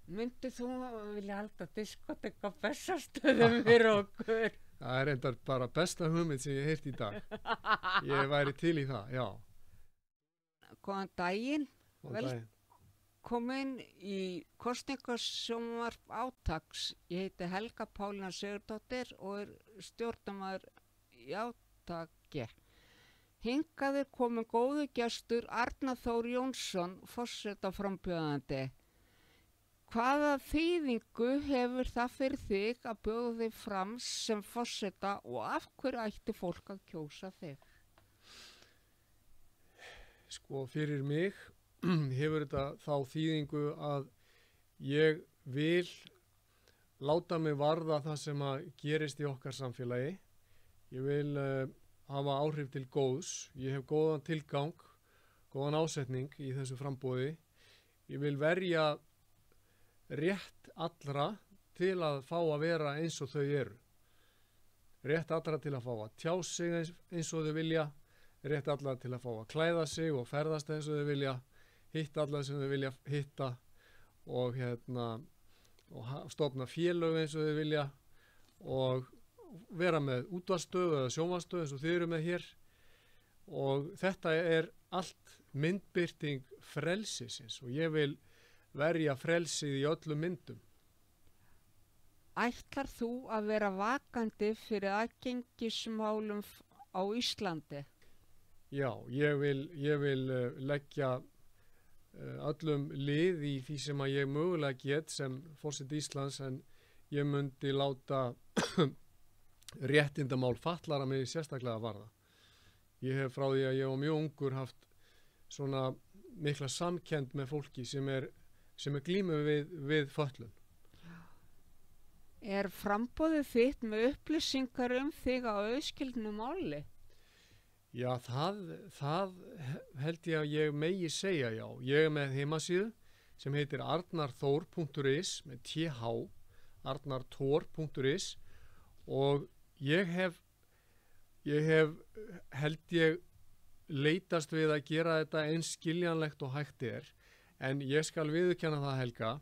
Myndi þú vilja halda diskotek á Bessastöðum fyrir okkur? Það er endar bara besta hugmynd sem ég heyrt í dag. Ég væri til í það, já. Góðan daginn. Góðan daginn. Velkomin í kosningasjónvarp Átaks. Ég heiti Helga Pálína Sigurdóttir og er stjórnarmaður í Átaki. Hingað er komin góðu gestur Arnar Þór Jónsson, forsetaframbjóðandi. Hvaða þýðingu hefur það fyrir þig að bjóða þig fram sem forseta og af hverju ætti fólk að kjósa þig? Sko, fyrir mig hefur þetta þá þýðingu að ég vil láta mig varða það sem að gerist í okkar samfélagi. Ég vil hafa áhrif til góðs. Ég hef góðan tilgang, góðan ásetning í þessu framboði. Ég vil verja rétt allra til að fá að vera eins og þau eru. Rétt allra til að fá að tjá sig eins og þau vilja, rétt allra til að fá að klæða sig og ferðast eins og þau vilja, hitta alla sem þau vilja hitta og stofna félög eins og þau vilja og vera með útvarpsstöð eða sjónvarpsstöð eins og þið eru með hér. Og þetta er allt myndbirting frelsisins og ég vil verja frelsið í öllum myndum. Ætlar þú að vera vakandi fyrir aðgengismálum á Íslandi? Já, ég vil leggja öllum lið í því sem að ég mögulega get sem forseti Íslands, en ég myndi láta réttindamál fatlara mig sérstaklega varða. Ég hef frá því að ég var mjög ungur haft svona mikla samkennd með fólki sem er glímu við fötlun. Er framboðið þitt með upplýsingar þig á auðskildnu máli? Já, það held ég að ég megi segja, já. Ég er með heimasíðu sem heitir arnarthor.is með th, arnarthor.is og ég hef held ég leitast við að gera þetta eins skiljanlegt og hægt er. En ég skal viðurkenna það, Helga,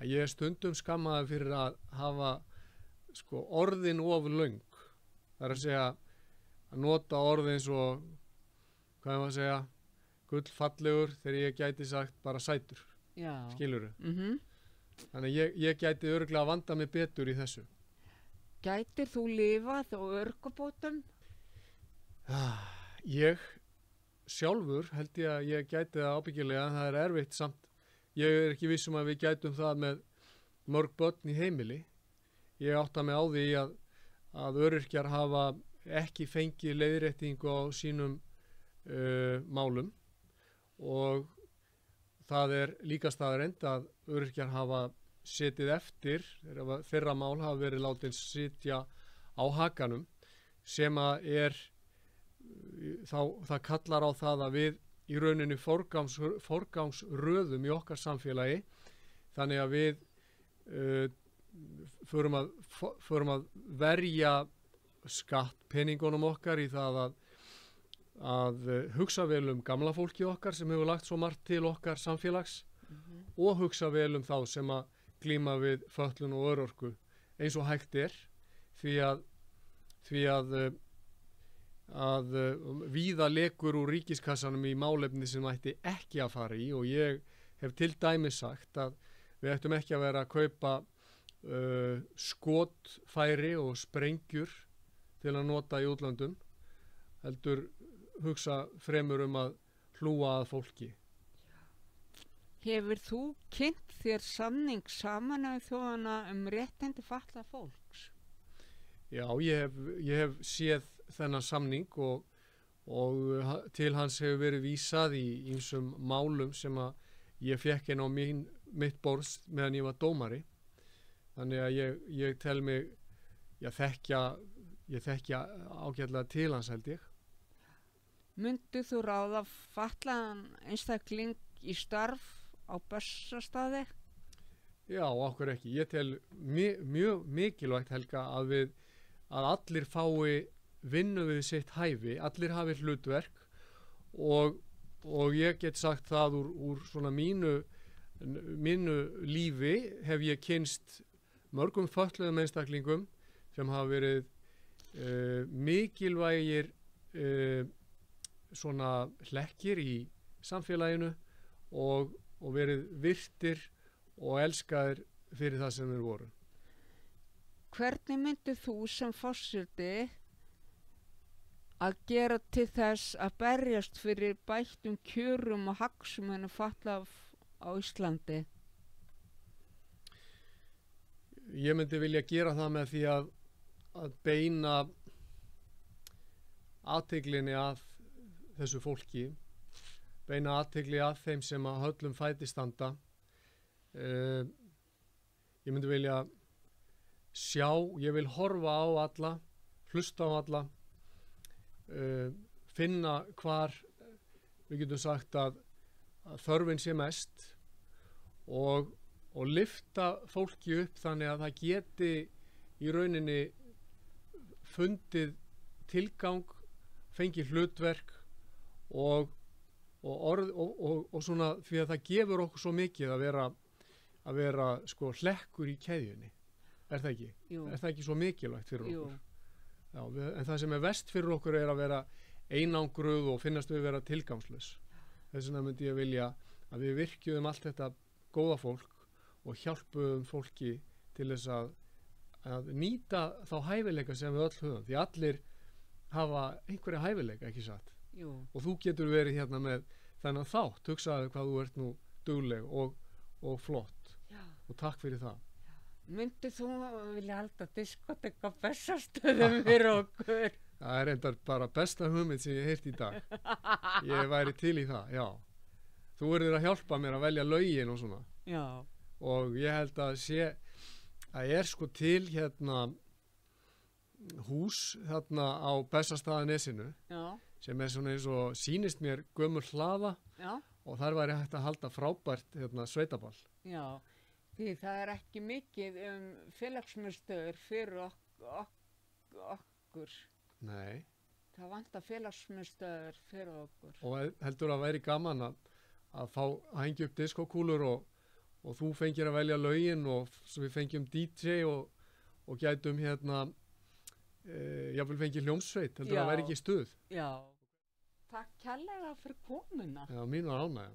að ég er stundum skammaður fyrir að hafa orðin of löng. Það er að segja að nota orðin svo, hvað er maður að segja, gullfallegur þegar ég gæti sagt bara sætur. Já. Skilurðu? Mm-hmm. Þannig að ég gæti örugglega að vanda mig betur í þessu. Gætir þú lifað á örgubótum? Ég sjálfur held ég að ég gæti það ábyggilega, en það er erfitt samt. Ég er ekki viss að við gætum það með mörg börn í heimili. Ég átta mig á því að öryrkjar hafa ekki fengið leiðréttingu á sínum málum og það er líka staðreynd að öryrkjar hafa setið eftir, þeirra mál hafa verið látin sitja á hakanum, sem að það kallar á það að við í rauninni forgangsröðum í okkar samfélagi, þannig að við förum að verja skattpeningunum okkar í það að hugsa vel gamla fólki okkar sem hefur lagt svo margt til okkar samfélags og hugsa vel þá sem að glíma við fötlun og örorku eins og hægt er, því að víða lekur úr ríkiskassanum í málefni sem ætti ekki að fara í, og ég hef til dæmis sagt að við ættum ekki að vera að kaupa skotfæri og sprengjur til að nota í útlöndum, heldur hugsa fremur að hlúa að fólki. Hefur þú kynnt þér samning Sameinuðu þjóðanna réttindi fatlaðs fólks? Já, ég hef séð þennan samning og til hans hefur verið vísað í ýmsum málum sem að ég fékk inn á mitt borð meðan ég var dómari. Þannig að ég tel mig, ég þekkja ágætlega til hans, held ég. Myndu þú ráða fatlaðan einstakling í starf á Bessastaði? Já, okkur ekki. Ég tel mjög mikilvægt, Helga, að allir fái vinnu við sitt hæfi, allir hafi hlutverk og ég get sagt það úr svona mínu mínu lífi hef ég kynst mörgum fötluðum einstaklingum sem hafa verið mikilvægir svona hlekkir í samfélaginu og verið virtir og elskaðir fyrir það sem þeir voru. Hvernig myndir þú sem forseti að gera til þess að berjast fyrir bættum kjörum og hagsmunum fatlaðra á Íslandi? Ég myndi vilja gera það með því að beina athyglinni að þessu fólki, beina athygli að þeim sem að höllum fæti standa. Ég myndi vilja ég vil horfa á alla, hlusta á alla, finna hvar við getum sagt að þörfin sé mest og lyfta fólki upp þannig að það geti í rauninni fundið tilgang, fengið hlutverk og svona því að það gefur okkur svo mikið að vera sko hlekkur í keðjunni. Er það ekki? Jú. Er það ekki svo mikilvægt fyrir Jú. okkur? Já, en það sem er verst fyrir okkur er að vera einangruð og finnast við vera tilgangslaus. Þess vegna myndi ég vilja að við virkjuðum allt þetta góða fólk og hjálpuðum fólki til þess að nýta þá hæfileika sem við öll höfum. Því allir hafa einhverja hæfileika, ekki satt? Jú. Og þú getur verið hérna með þennan þátt, hugsaðu hvað þú ert nú dugleg og flott. Já. Og takk fyrir það. Myndir þú vilja halda diskotek á Bessastöðum fyrir okkur? Það er endar bara besta hugmynd sem ég heyrt í dag. Ég væri til í það, já. Þú verður að hjálpa mér að velja lögin og svona. Já. Og ég held að það er sko til hérna hús þarna á Bessastaðanesinu. Já. Sem er svona eins og sýnist mér gömul hlaða. Já. Og þar væri hægt að halda frábært sveitaball. Já. Því það er ekki mikið félagsmiðstöður fyrir okkur. Nei. Það vantar félagsmiðstöður fyrir okkur. Og heldur að væri gaman að hengja upp diskokúlur og þú fengir að velja lögin og svo við fengjum DJ og gætum jafnvel fengið hljómsveit. Heldur að væri ekki stuð. Já. Takk kærlega fyrir komuna. Já, mín var ánægjan.